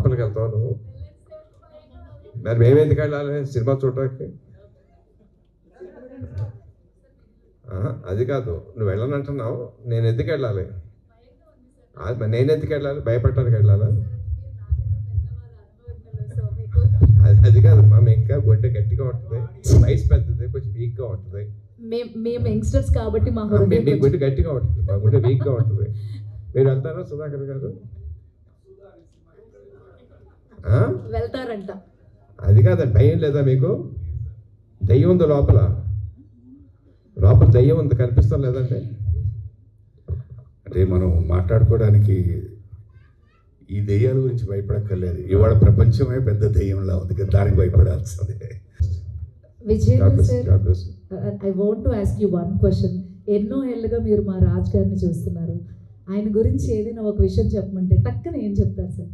లోపలికి వెళ్తావు నువ్వు? మరి మేమెందుకు వెళ్ళాలి సినిమా చూడటానికి? అది కాదు, నువ్వు వెళ్ళనంటున్నావు, నేను ఎందుకు వెళ్ళాలి? నేను ఎందుకు వెళ్ళాలి? భయపడటానికి వెళ్ళాలా? అది కాదు మా ఇంకా గుండె గట్టిగా ఉంటుంది, వయసు పెద్దది, కొంచెం వీక్గా ఉంటుంది. మేము యంగ్స్టర్స్ కాబట్టి మా గుండె గట్టిగా ఉంటుంది, మా గుండె వీక్గా ఉంటుంది. మీరు వెళ్తారా సుధాకర్ గారు? వెళ్తారంట. అది కాదండి, భయం లేదా మీకు? దయ్యం ఉంది లోపల, లోపల దయ్యం ఉంది, కనిపిస్తాం లేదండి? అంటే మనం మాట్లాడుకోవడానికి ఈ దెయ్యాల గురించి భయపడక్కర్లేదు. ఇవాళ ప్రపంచమే పెద్ద దెయ్యంలా ఉంది కదా, దానికి భయపడాల్సిందే. Vijayendra sir, I want to ask you one question. ఎన్నో ఏళ్ళుగా మీరు మా రాజ్ గారిని చూస్తున్నారు, ఆయన గురించి ఏదైనా ఒక విషయం చెప్పమంటే టక్కన ఏం చెప్తారు సార్?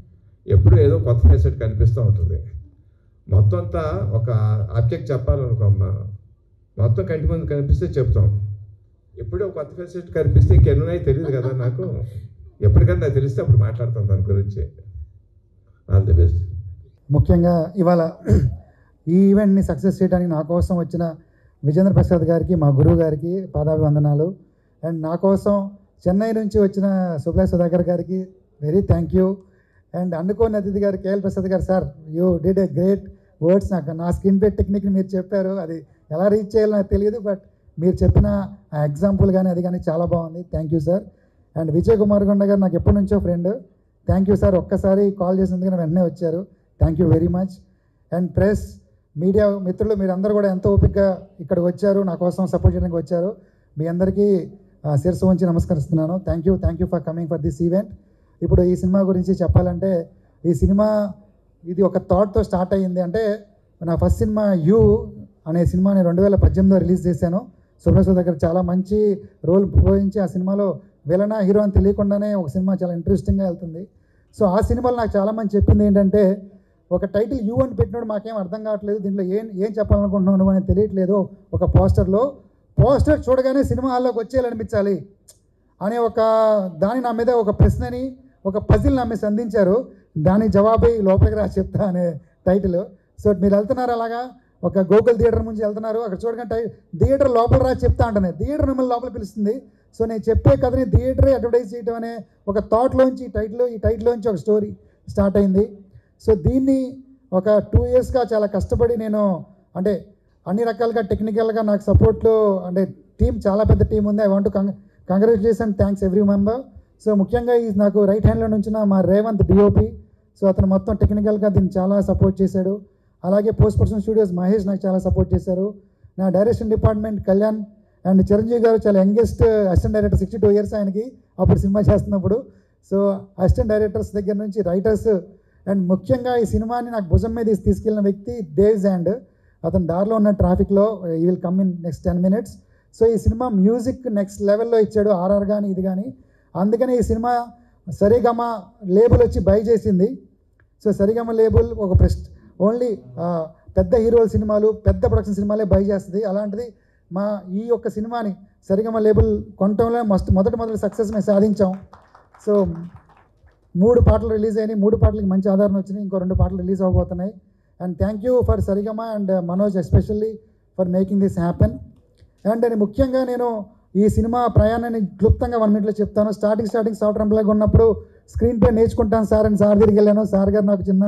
ఎప్పుడు ఏదో కొత్త ఫేసెట్ కనిపిస్తూ ఉంటుంది. మొత్తం అంతా ఒక ఆబ్జెక్ట్ చెప్పాలనుకో అమ్మా, మొత్తం కంటి ముందు కనిపిస్తే చెప్తాం. ఎప్పుడో కొత్త ఫేసెట్ కనిపిస్తే ఇంకెన్నున్నాయి తెలియదు కదా నాకు. ఎప్పటికన్నా తెలిస్తే అప్పుడు మాట్లాడతాం దాని గురించి. All the best. ముఖ్యంగా ఇవాళ ఈ ఈవెంట్ని సక్సెస్ చేయడానికి నా కోసం వచ్చిన విజేంద్ర ప్రసాద్ గారికి, మా గురువు గారికి పాదాభివందనాలు. అండ్ నా కోసం చెన్నై నుంచి వచ్చిన సుధాకర్ గారికి వెరీ థ్యాంక్ యూ. అండ్ అనుకోని అతిథి గారు కేఎల్ ప్రసాద్ గారు, sir you did a great words. నా స్కిన్ పే టెక్నిక్ని మీరు చెప్పారు, అది ఎలా రీచ్ చేయాలో నాకు తెలియదు, బట్ మీరు చెప్పిన ఆ ఎగ్జాంపుల్ కానీ అది కానీ చాలా బాగుంది. Thank you sir. And Vijay Kumar కొండ గారు నాకు ఎప్పటి నుంచో ఫ్రెండ్, థ్యాంక్ యూ సార్. ఒక్కసారి కాల్ చేసినందుకు వెంటనే వచ్చారు, thank you very much. And press media మిత్రులు మీరందరూ కూడా ఎంతో ఓపికగా ఇక్కడికి వచ్చారు, నా కోసం సపోర్ట్ చేయడానికి వచ్చారు. మీ అందరికీ శిరస్సు వంచి నమస్కరిస్తున్నాను. Thank you for coming for this event. ఇప్పుడు ఈ సినిమా గురించి చెప్పాలంటే, ఈ సినిమా ఇది ఒక థాట్తో స్టార్ట్ అయ్యింది. అంటే నా ఫస్ట్ సినిమా యూ అనే సినిమాని 2018లో రిలీజ్ చేశాను. సుబ్రహ్మణ్య దగ్గర చాలా మంచి రోల్ పోయించి ఆ సినిమాలో విలనా హీరో అని తెలియకుండానే ఒక సినిమా చాలా ఇంట్రెస్టింగ్గా వెళ్తుంది. సో ఆ సినిమాలో నాకు చాలామంది చెప్పింది ఏంటంటే, ఒక టైటిల్ యూ అని పెట్టినప్పుడు మాకేం అర్థం కావట్లేదు, దీంట్లో ఏం చెప్పాలనుకుంటున్నాను అని తెలియట్లేదు. ఒక పోస్టర్ చూడగానే సినిమా హాల్లోకి వచ్చేయాలనిపించాలి అనే ఒక దాని నా మీద ఒక ప్రశ్నని, ఒక పజిల్ నా మీద సంధించారు. దానికి జవాబే లోపలికి రా చెప్తా అనే టైటిల్. సో మీరు వెళ్తున్నారు అలాగా, ఒక గోకుల్ థియేటర్ నుంచి వెళ్తున్నారు, అక్కడ చూడగానే థియేటర్ లోపల రా చెప్తా అంటానే, థియేటర్ మిమ్మల్ని లోపల పిలుస్తుంది. సో నేను చెప్పే కథని థియేటరే అడ్వర్టైజ్ చేయడం అనే ఒక థాట్లోంచి ఈ టైటిల్లోంచి ఒక స్టోరీ స్టార్ట్ అయింది. సో దీన్ని ఒక 2 yearsగా చాలా కష్టపడి నేను, అంటే అన్ని రకాలుగా టెక్నికల్గా నాకు సపోర్ట్లో, అంటే టీం చాలా పెద్ద టీం ఉంది. I want to congratulation, thanks every member. So ముఖ్యంగా నాకు రైట్ హ్యాండ్లో నుంచిన మా రేవంత్ డిఓపి, సో అతను మొత్తం టెక్నికల్గా దీన్ని చాలా సపోర్ట్ చేశాడు. అలాగే పోస్ట్ ప్రొడక్షన్ స్టూడియోస్ మహేష్ నాకు చాలా సపోర్ట్ చేశారు. నా direction department Kalyan and Chiranjeevi గారు చాలా యంగెస్ట్ అసిస్టెంట్ డైరెక్టర్, 62 years ఆయనకి అప్పుడు సినిమా చేస్తున్నప్పుడు. సో అసిస్టెంట్ డైరెక్టర్స్ దగ్గర నుంచి రైటర్స్, అండ్ ముఖ్యంగా ఈ సినిమాని నాకు భుజం మీద తీసుకెళ్ళిన వ్యక్తి దేవ్ జాండ్. అతను దారిలో ఉన్న ట్రాఫిక్లో ఈ will come in next 10 minutes. So ఈ సినిమా మ్యూజిక్ నెక్స్ట్ లెవెల్లో ఇచ్చాడు, ఆర్ఆర్ కానీ ఇది కానీ. అందుకని ఈ సినిమా సరిగమ లేబుల్ వచ్చి బై చేసింది. సో సరిగమ లేబుల్ ఒక ఓన్లీ పెద్ద హీరోల సినిమాలు, పెద్ద ప్రొడక్షన్ సినిమాలే బై చేస్తుంది. అలాంటిది మా ఈ యొక్క సినిమాని సరిగమ లేబుల్ కొనటంలో మొదటి సక్సెస్ మేము సాధించాం. సో 3 పాటలు రిలీజ్ అయినాయి, 3 పాటలకి మంచి ఆదరణ వచ్చినాయి, ఇంకో 2 పాటలు రిలీజ్ అవబోతున్నాయి. And thank you for Saregama and Manoj especially for making this happen. And ముఖ్యంగా నేను ఈ సినిమా ప్రయాణాన్ని క్లుప్తంగా 1 minute చెప్తాను. స్టార్టింగ్ సాఫ్ట్వేర్ ఎంప్లాయ్గా ఉన్నప్పుడు స్క్రీన్ ప్లే నేర్చుకుంటాను సార్ అని సార్ దగ్గరికి వెళ్ళాను. సార్ గారు నాకు చిన్న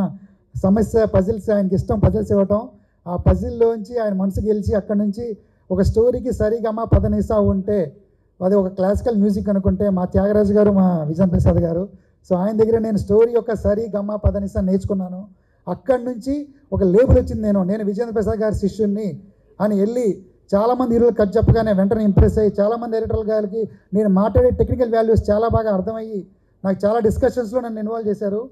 సమస్య, పజిల్స్, ఆయనకి ఇష్టం పజిల్స్ ఇవ్వటం. ఆ పజిల్లోంచి ఆయన మనసు గెలిచి అక్కడి నుంచి ఒక స్టోరీకి సరిగమ పదనిసా ఉంటే అది ఒక క్లాసికల్ మ్యూజిక్ అనుకుంటే మా త్యాగరాజు గారు, మా విజయన్ ప్రసాద్ గారు, సో ఆయన దగ్గర నేను స్టోరీ యొక్క సరిగమ పదనిసా నేర్చుకున్నాను. అక్కడి నుంచి ఒక లేబుల్ వచ్చింది, నేను విజయేంద్ర ప్రసాద్ గారి శిష్యుణ్ణి అని వెళ్ళి చాలామంది హీరోలు కట్ చెప్పగానే వెంటనే ఇంప్రెస్ అయ్యి చాలామంది డైరెక్టర్ల గారికి నేను మాట్లాడే టెక్నికల్ వాల్యూస్ చాలా బాగా అర్థమయ్యి నాకు చాలా డిస్కషన్స్లో నన్ను ఇన్వాల్వ్ చేశారు.